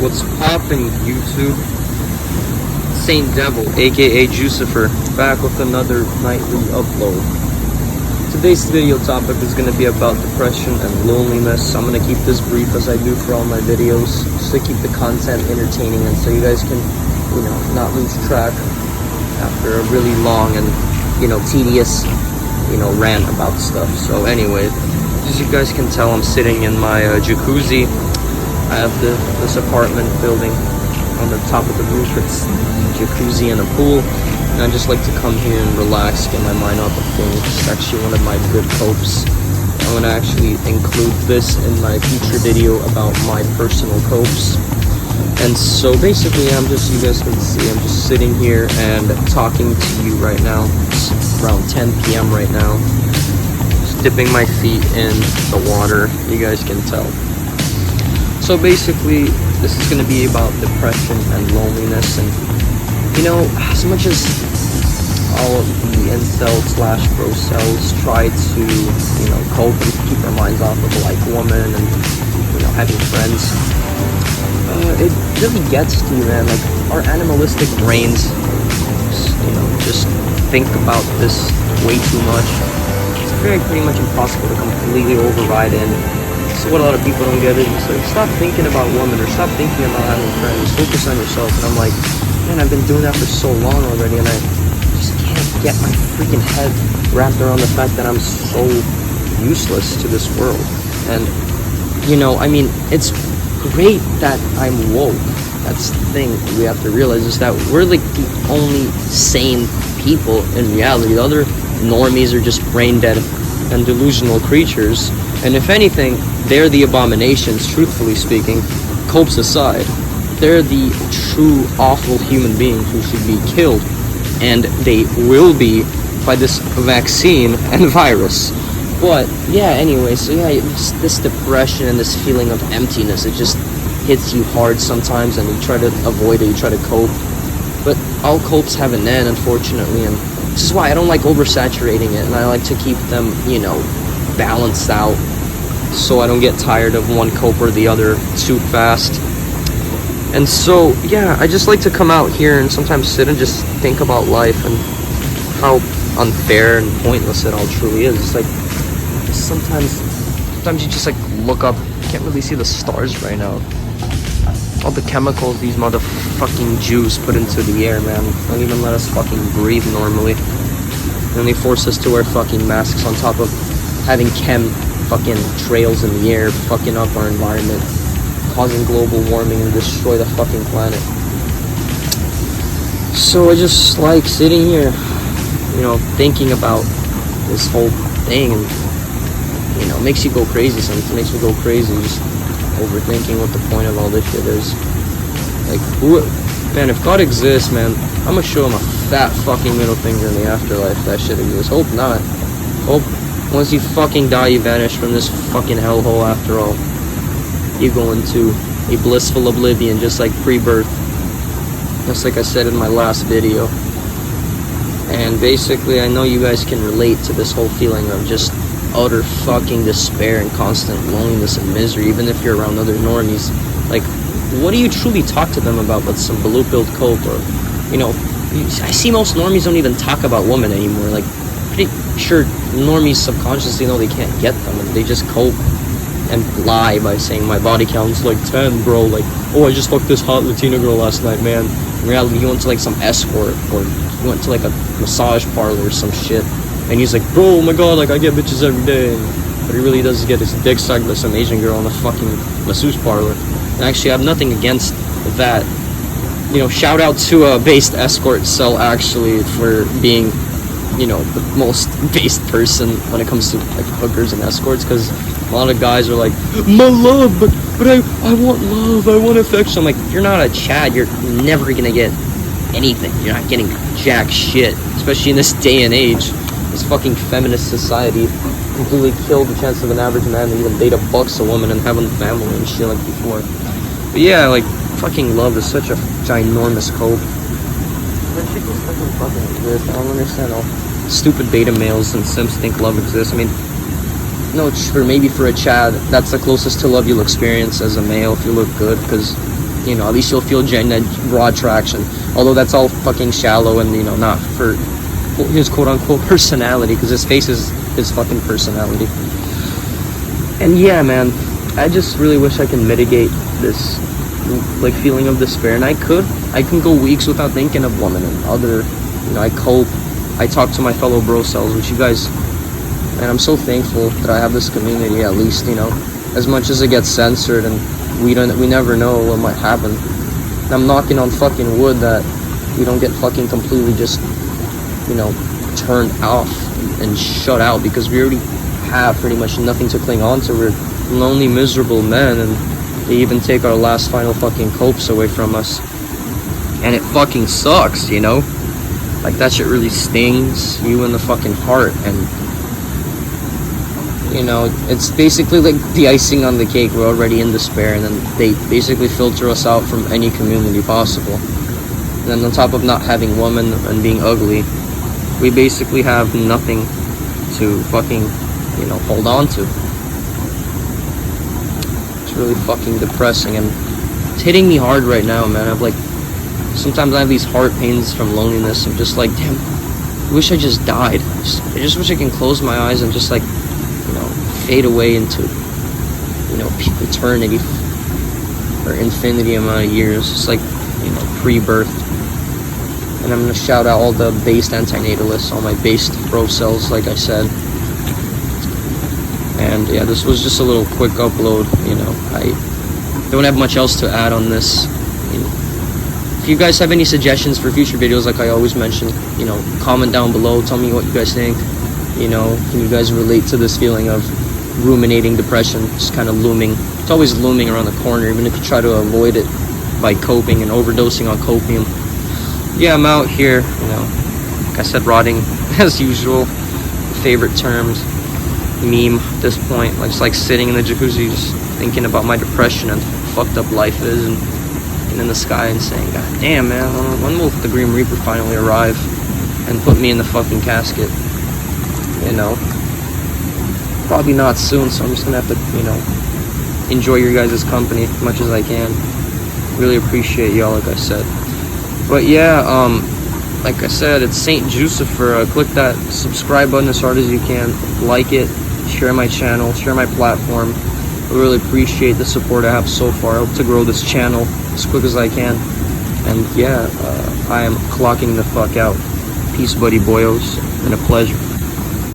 What's poppin', YouTube? Saint Devil, aka Jucifer, back with another nightly upload. Today's video topic is going to be about depression and loneliness. I'm going to keep this brief as I do for all my videos, just to keep the content entertaining and so you guys can, not lose track after a really long and, tedious, rant about stuff. So anyway, as you guys can tell, I'm sitting in my jacuzzi. I have this apartment building. On the top of the roof, it's a jacuzzi and a pool, and I just like to come here and relax, get my mind off of things. It's actually one of my good copes. I'm going to actually include this in my future video about my personal copes. And so basically, you guys can see, I'm just sitting here and talking to you right now. It's around 10 p.m. right now. Just dipping my feet in the water, you guys can tell. So basically, this is going to be about depression and loneliness, and as much as all of the incel/bro cells try to cope and keep our minds off of like woman and having friends, it really gets to you, man. Like, our animalistic brains just think about this way too much. It's pretty much impossible to completely override it. So what a lot of people don't get is just like, stop thinking about women or stop thinking about having friends, focus on yourself. And I'm like, man, I've been doing that for so long already, and I just can't get my freaking head wrapped around the fact that I'm so useless to this world. And it's great that I'm woke. That's the thing we have to realize, is that we're like the only sane people in reality. The other normies are just brain dead and delusional creatures, and if anything, they're the abominations, truthfully speaking. Copes aside, they're the true awful human beings who should be killed, and they will be by this vaccine and virus. But yeah, anyway, so yeah, this depression and this feeling of emptiness, it just hits you hard sometimes, and you try to avoid it, you try to cope, but all copes have an end, unfortunately, and this is why I don't like oversaturating it, and I like to keep them, balanced out, so I don't get tired of one cope or the other too fast. And so, yeah, I just like to come out here and sometimes sit and just think about life and how unfair and pointless it all truly is. It's like, sometimes you just like look up, you can't really see the stars right now. All the chemicals these motherfucking Jews put into the air, man, don't even let us fucking breathe normally. And they force us to wear fucking masks on top of having fucking trails in the air, fucking up our environment, causing global warming and destroy the fucking planet. So I just like sitting here, thinking about this whole thing, and it makes you go crazy. Sometimes it makes me go crazy, just overthinking what the point of all this shit is. Like, man, if God exists, man, I'm gonna show him a fat fucking middle finger in the afterlife. That shit exists. Hope not. Hope once you fucking die, you vanish from this fucking hellhole after all. You go into a blissful oblivion, just like pre-birth. Just like I said in my last video. And basically, I know you guys can relate to this whole feeling of just utter fucking despair and constant loneliness and misery, even if you're around other normies. Like, what do you truly talk to them about but some blue-pilled cope? Or, I see most normies don't even talk about women anymore. Like, pretty sure normies subconsciously know they can't get them, and they just cope and lie by saying my body count's like 10, bro. Like, oh, I just fucked this hot Latina girl last night, man. In reality, he went to like some escort, or he went to like a massage parlor or some shit, and he's like, bro, oh my god, like I get bitches every day. But he really does get his dick sucked by some Asian girl in a fucking masseuse parlor. And actually, I have nothing against that. Shout out to a based escort cell, actually, for being the most based person when it comes to like hookers and escorts, because a lot of guys are like, my love, but I want love, I want affection. I'm like, you're not a Chad, you're never gonna get anything. You're not getting jack shit, especially in this day and age. This fucking feminist society completely killed the chance of an average man to even date a bucks a woman and have a family and shit like before. But yeah, like, fucking love is such a ginormous cope. That shit just doesn't fucking exist. I don't understand how stupid beta males and simps think love exists. I mean, maybe for a Chad, that's the closest to love you'll experience as a male if you look good, because you know, at least you'll feel genuine raw attraction. Although that's all fucking shallow and, you know, not for his quote-unquote personality, because his face is his fucking personality. And yeah, man, I just really wish I can mitigate this, like, feeling of despair. And I can go weeks without thinking of women and other, you know, I cope. I talk to my fellow bro cells, which you guys, and I'm so thankful that I have this community, at least, you know, as much as it gets censored and we never know what might happen. And I'm knocking on fucking wood that we don't get fucking completely just, you know, turned off and shut out, because we already have pretty much nothing to cling on to. We're lonely, miserable men, and they even take our last final fucking copes away from us. And it fucking sucks, you know? Like, that shit really stings you in the fucking heart. And, you know, it's basically like the icing on the cake. We're already in despair, and then they basically filter us out from any community possible. And then on top of not having women and being ugly, we basically have nothing to fucking, you know, hold on to. It's really fucking depressing, and it's hitting me hard right now, man. Sometimes I have these heart pains from loneliness. I'm just like, damn, I wish I just died. I just wish I can close my eyes and just, like, you know, fade away into, you know, eternity or infinity amount of years. Just like, you know, pre-birth. And I'm gonna shout out all the based antinatalists, all my based bro cells, like I said. And yeah, this was just a little quick upload. You know, I don't have much else to add on this. You know, if you guys have any suggestions for future videos, like I always mention, you know, comment down below. Tell me what you guys think. You know, can you guys relate to this feeling of ruminating depression, just kind of looming? It's always looming around the corner, even if you try to avoid it by coping and overdosing on copium. Yeah, I'm out here, you know, like I said, rotting as usual. Favorite terms, meme at this point. Just like sitting in the jacuzzi, just thinking about my depression and how fucked up life is, and in the sky and saying, God damn, man, when will the Grim Reaper finally arrive and put me in the fucking casket? You know, probably not soon, so I'm just gonna have to, you know, enjoy your guys' company as much as I can. Really appreciate y'all, like I said. But yeah, like I said, it's Saint Jucifer. Click that subscribe button as hard as you can. Like it, share my channel, share my platform. I really appreciate the support I have so far. I hope to grow this channel as quick as I can. And yeah, I am clocking the fuck out. Peace, buddy boyos. Been a pleasure.